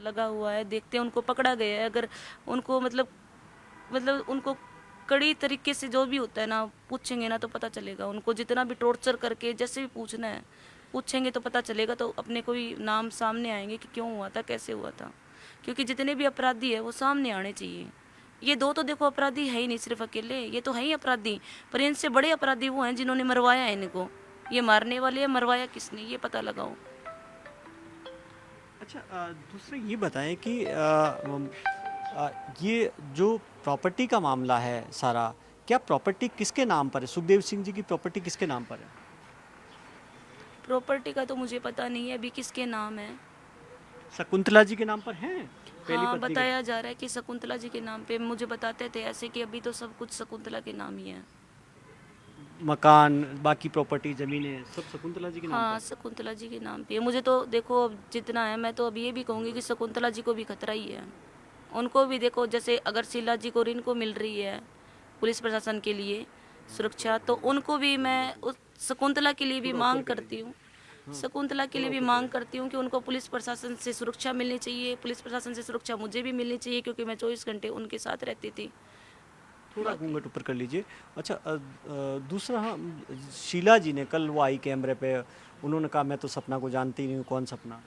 लगा हुआ है। देखते हैं उनको पकड़ा गया है, अगर उनको मतलब उनको कड़ी तरीके से जो भी होता है ना पूछेंगे ना तो पता चलेगा। उनको जितना भी टॉर्चर करके जैसे भी पूछना है पूछेंगे तो पता चलेगा, तो अपने को भी नाम सामने आएंगे कि क्यों हुआ था, कैसे हुआ था। क्योंकि जितने भी अपराधी है वो सामने आने चाहिए। ये दो तो देखो अपराधी है ही नहीं सिर्फ अकेले, ये तो है ही अपराधी, पर इनसे बड़े अपराधी वो हैं जिन्होंने मरवाया है इनको। ये मारने वाले है, मरवाया किसने ये पता लगाओ। अच्छा, दूसरा ये बताएं कि ये जो प्रॉपर्टी का मामला है सारा, क्या प्रॉपर्टी किसके नाम पर है? सुखदेव सिंह जी की प्रॉपर्टी किसके नाम पर है? प्रॉपर्टी का तो मुझे पता नहीं है अभी किसके नाम है। शकुंतला जी के नाम पर है, पहली हाँ, पत्नी के। बताया जा रहा है कि शकुंतला जी के नाम पे, मुझे बताते थे ऐसे कि अभी तो सब कुछ शकुंतला के नाम ही है। मकान, बाकी प्रॉपर्टी, जमीनें सब शकुंतला जी के नाम हाँ, पर। शकुंतला जी के नाम पे है। मुझे तो देखो अब जितना है, मैं तो अब ये भी कहूँगी कि शकुंतला जी को भी खतरा ही है। उनको भी देखो, जैसे अगर शीला जी को और इनको मिल रही है पुलिस प्रशासन के लिए सुरक्षा, तो उनको भी मैं उस शकुंतला के लिए भी थोड़ा ऊपर मांग करेंगे। करती हूँ। हाँ, शकुंतला के थोड़ा लिए भी ऊपर मांग करें। करती हूँ कि उनको पुलिस प्रशासन से सुरक्षा मिलनी चाहिए। पुलिस प्रशासन से सुरक्षा मुझे भी मिलनी चाहिए, क्योंकि मैं 24 घंटे उनके साथ रहती थी। थोड़ा बाकी घूंघट ऊपर कर लीजिए। अच्छा, दूसरा, हाँ, शीला जी ने कल वो आई कैमरे पे, उन्होंने कहा मैं तो सपना को जानती ही नहीं हूँ, कौन सपना?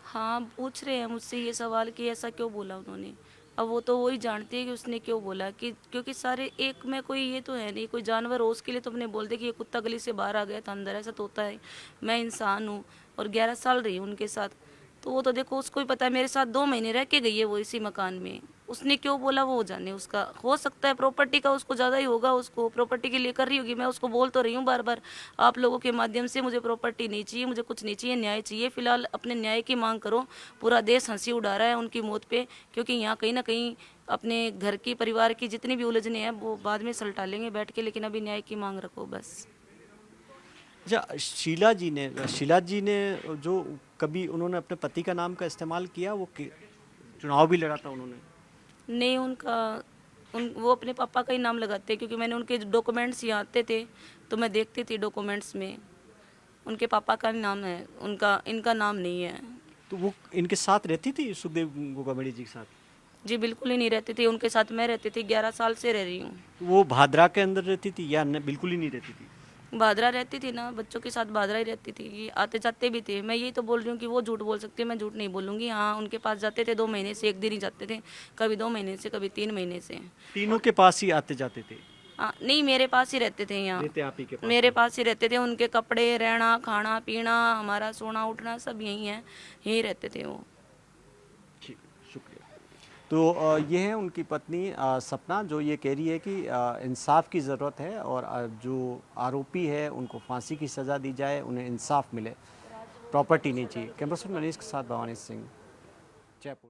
हाँ, पूछ रहे हैं मुझसे ये सवाल कि ऐसा क्यों बोला उन्होंने। अब वो तो वही जानती है कि उसने क्यों बोला, कि क्योंकि सारे एक में कोई ये तो है नहीं, कोई जानवर हो उसके लिए तो अपने बोल दे कि ये कुत्ता गली से बाहर आ गया था अंदर, ऐसा तो होता है। मैं इंसान हूँ और 11 साल रही हूँ उनके साथ, तो वो तो देखो उसको ही पता है। मेरे साथ 2 महीने रह के गई है वो इसी मकान में। उसने क्यों बोला वो जाने, उसका हो सकता है प्रॉपर्टी का उसको ज़्यादा ही होगा, उसको प्रॉपर्टी के लिए कर रही होगी। मैं उसको बोल तो रही हूँ बार बार आप लोगों के माध्यम से, मुझे प्रॉपर्टी नहीं चाहिए, मुझे कुछ नहीं चाहिए, न्याय चाहिए। फिलहाल अपने न्याय की मांग करो। पूरा देश हंसी उड़ा रहा है उनकी मौत पे, क्योंकि यहाँ कहीं ना कहीं अपने घर की परिवार की जितनी भी उलझने हैं वो बाद में सलटा लेंगे बैठ के, लेकिन अभी न्याय की मांग रखो बस। अच्छा, शीला जी ने जो कभी उन्होंने अपने पति का नाम का इस्तेमाल किया, चुनाव भी लड़ा था उन्होंने। नहीं, वो अपने पापा का ही नाम लगाते हैं, क्योंकि मैंने उनके डॉक्यूमेंट्स यहाँ आते थे तो मैं देखती थी डॉक्यूमेंट्स में उनके पापा का नाम है, उनका इनका नाम नहीं है। तो वो इनके साथ रहती थी, सुखदेव गोकामेडी जी के साथ? जी बिल्कुल ही नहीं रहती थी उनके साथ, मैं रहती थी, 11 साल से रह रही हूँ। तो वो भादरा के अंदर रहती थी या बिल्कुल ही नहीं रहती थी? भादरा रहती थी ना, बच्चों के साथ भादरा ही रहती थी, आते जाते भी थे। मैं यही तो बोल रही हूँ कि वो झूठ बोल सकती है, मैं झूठ नहीं बोलूँगी। हाँ, उनके पास जाते थे 2 महीने से, एक दिन ही जाते थे, कभी 2 महीने से, कभी 3 महीने से। तीनों और के पास ही आते जाते थे? हाँ, नहीं, मेरे पास ही रहते थे यहाँ। रहते आप ही के पास मेरे में? पास ही रहते थे, उनके कपड़े, रहना, खाना पीना, हमारा सोना उठना सब यहीं है, यहीं रहते थे वो। ठीक, शुक्रिया। तो ये है उनकी पत्नी सपना, जो ये कह रही है कि इंसाफ की ज़रूरत है और जो आरोपी है उनको फांसी की सज़ा दी जाए, उन्हें इंसाफ मिले, प्रॉपर्टी नहीं चाहिए। कैमरा पर्सन मनीष के साथ भवानी सिंह, जयपुर।